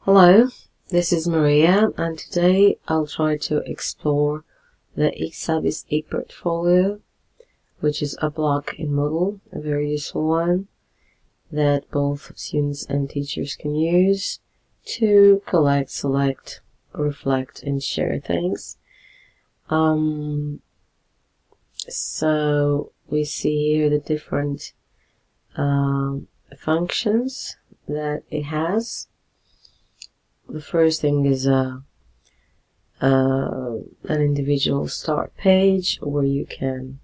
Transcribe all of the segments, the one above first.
Hello, this is Maria, and today I'll try to explore the Exabis ePortfolio, which is a block in Moodle, a very useful one that both students and teachers can use to collect, select, reflect, and share things. So we see here the different functions that it has. The first thing is an individual start page where you can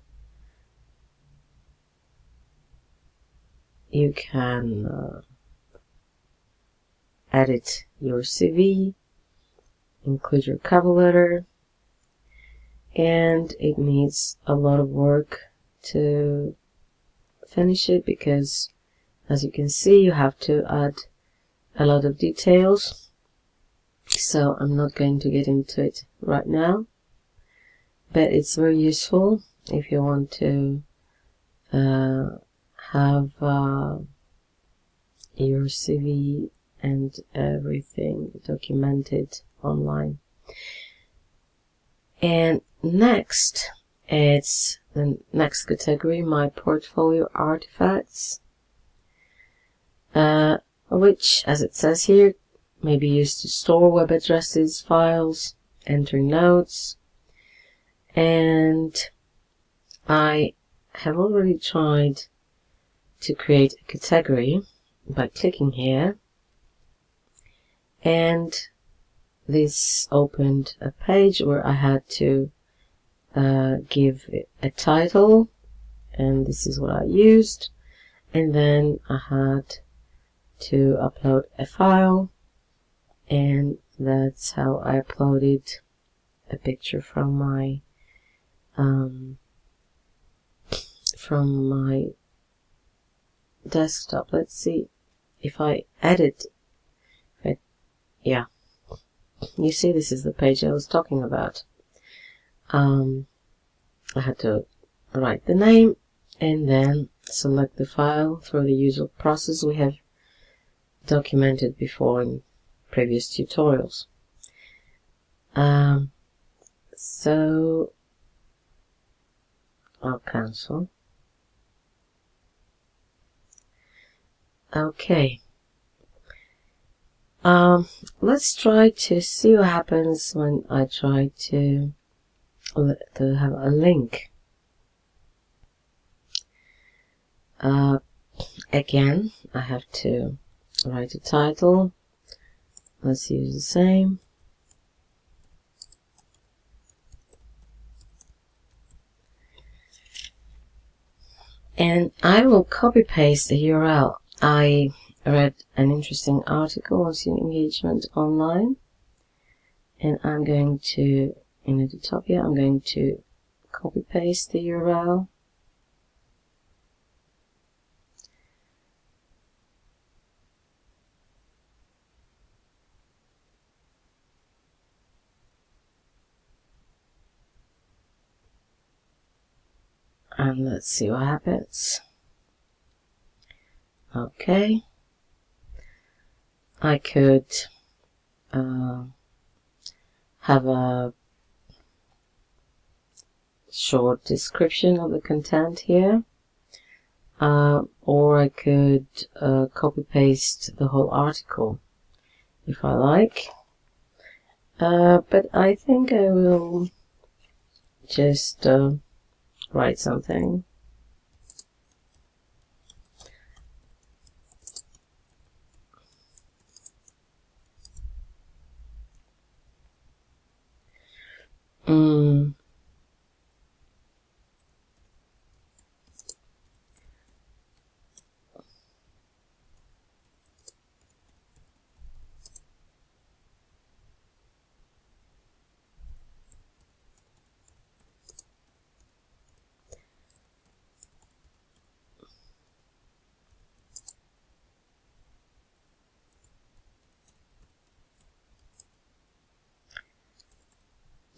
edit your CV, include your cover letter, and it needs a lot of work to finish it because, as you can see, you have to add a lot of details. So I'm not going to get into it right now, but it's very useful if you want to have your CV and everything documented online. And next, it's the next category, my portfolio artifacts, which, as it says here, may be used to store web addresses, files, enter notes, and I have already tried to create a category by clicking here, and this opened a page where I had to give it a title, and this is what I used, and then I had to upload a file, and that's how I uploaded a picture from my desktop. Let's see if I edit it. Yeah, you see, this is the page I was talking about. I had to write the name and then select the file through the usual process we have documented before in previous tutorials. So I'll cancel. Okay. Let's try to see what happens when I try to have a link. Again, I have to write a title. Let's use the same. And I will copy paste the URL. I read an interesting article on student engagement online, and I'm going to, in the top here, I'm going to copy paste the URL. And let's see what happens. Okay. I could have a short description of the content here, or I could copy paste the whole article if I like, but I think I will just write something.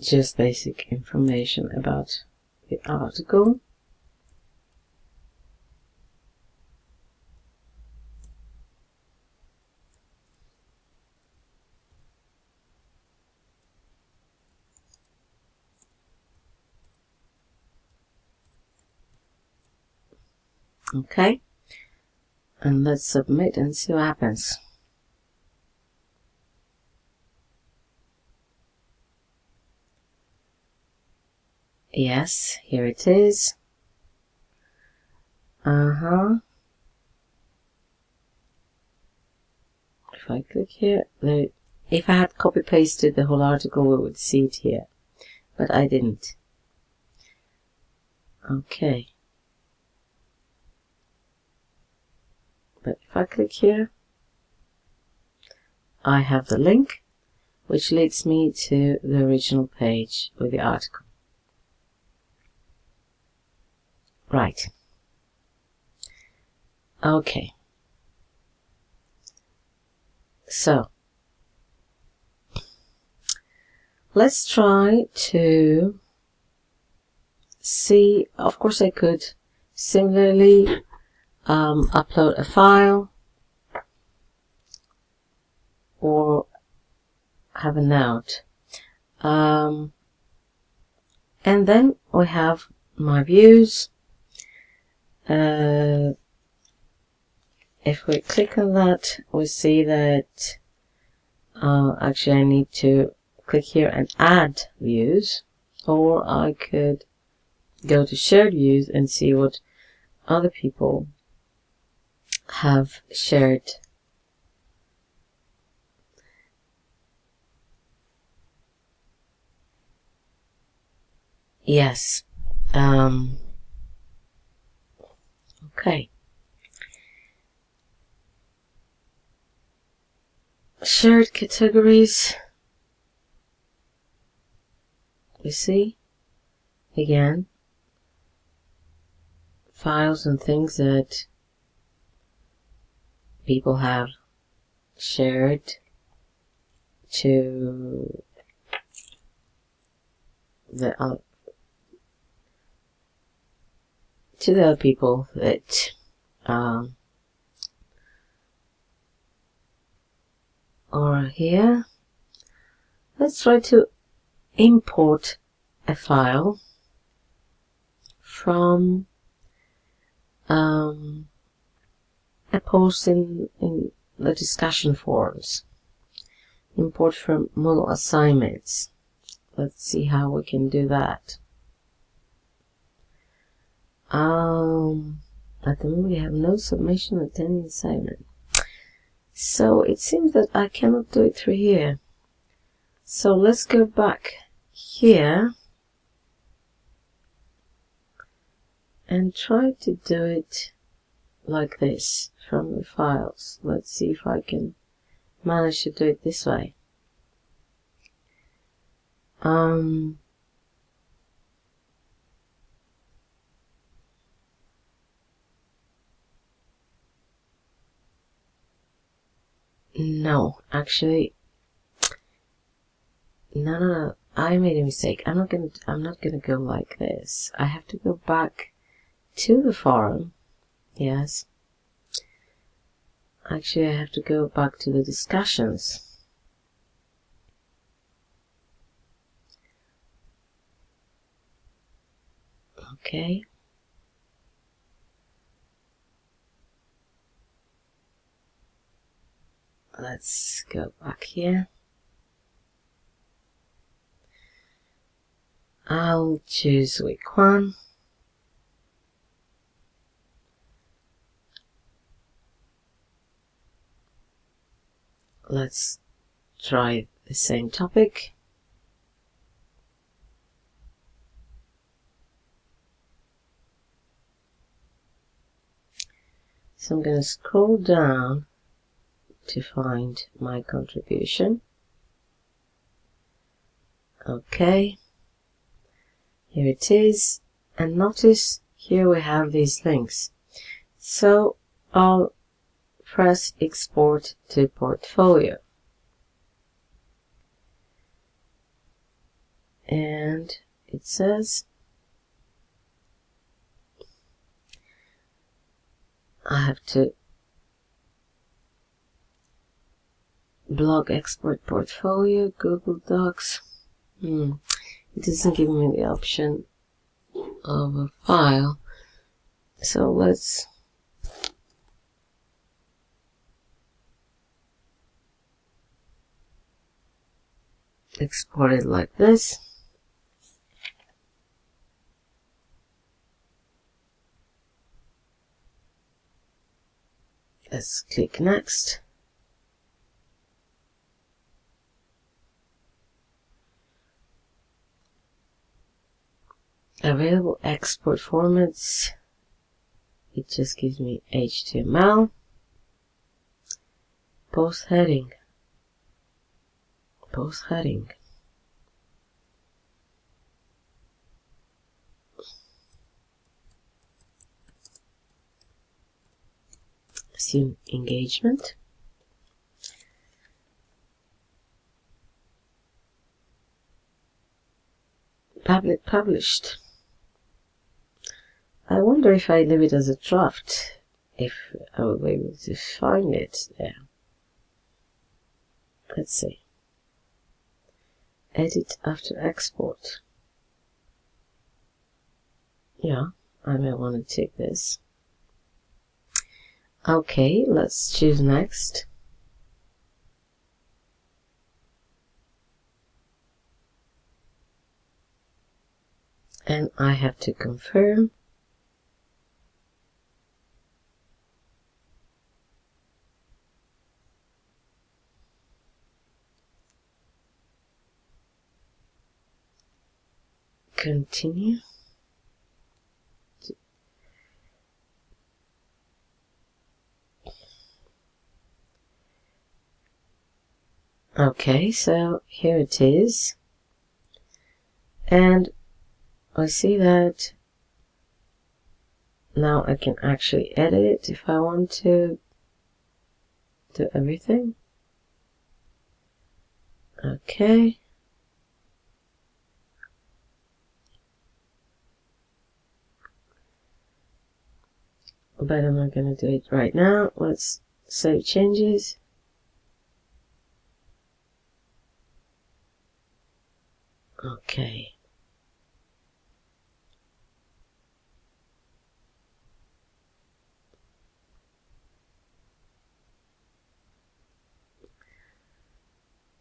Just basic information about the article. Okay, and let's submit and see what happens. Yes, here it is. If I click here, if I had copy pasted the whole article, we would see it here, but I didn't. Okay, but if I click here, I have the link, which leads me to the original page with the article. Right. Okay. So, let's try to see. Of course, I could similarly upload a file or have a note. And then we have my views. If we click on that, we see that actually I need to click here and add views, or I could go to shared views and see what other people have shared. Yes. Okay. Shared categories. We see again files and things that people have shared to the other people that are here. Let's try to import a file from a post in the discussion forums. Import from model assignments. Let's see how we can do that. At the moment we have no submission at any assignment. So it seems that I cannot do it through here. So let's go back here and try to do it like this from the files. Let's see if I can manage to do it this way. No, actually, no, I made a mistake. I'm not gonna go like this. I have to go back to the forum. Yes. Actually, I have to go back to the discussions. Okay. Let's go back here. I'll choose week 1. Let's try the same topic. So I'm going to scroll down to find my contribution. Okay, here it is, and notice here we have these links. So I'll press export to portfolio, and it says I have to blog export portfolio, Google Docs. It doesn't give me the option of a file. So let's export it like this. Let's click next. Available export formats. It just gives me HTML. Post heading. Post heading. Assume engagement. Published. I wonder if I leave it as a draft, if I will be able to find it there. Let's see. Edit after export. Yeah, I may want to take this. Okay, let's choose next. And I have to confirm. Continue. Okay, so here it is. And I see that now I can actually edit it if I want to do everything. Okay. But I'm not going to do it right now. Let's save changes. Okay.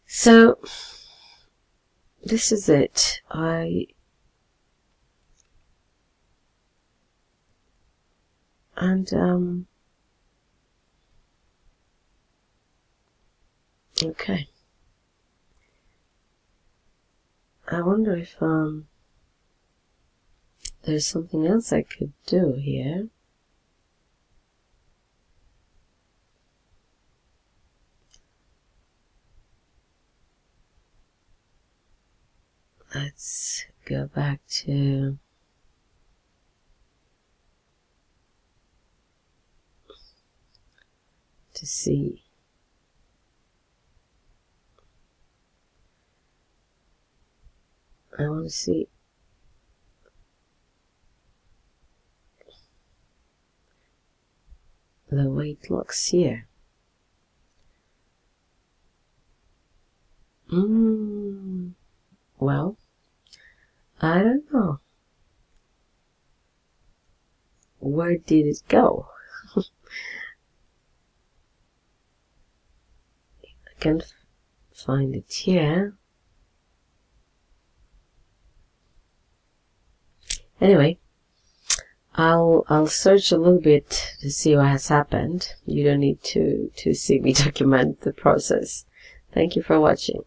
So this is it. Okay. I wonder if there's something else I could do here. Let's go back to see. I want to see the weight locks here. Well, I don't know. Where did it go? I can't find it here. Anyway, I'll search a little bit to see what has happened. You don't need to see me document the process. Thank you for watching.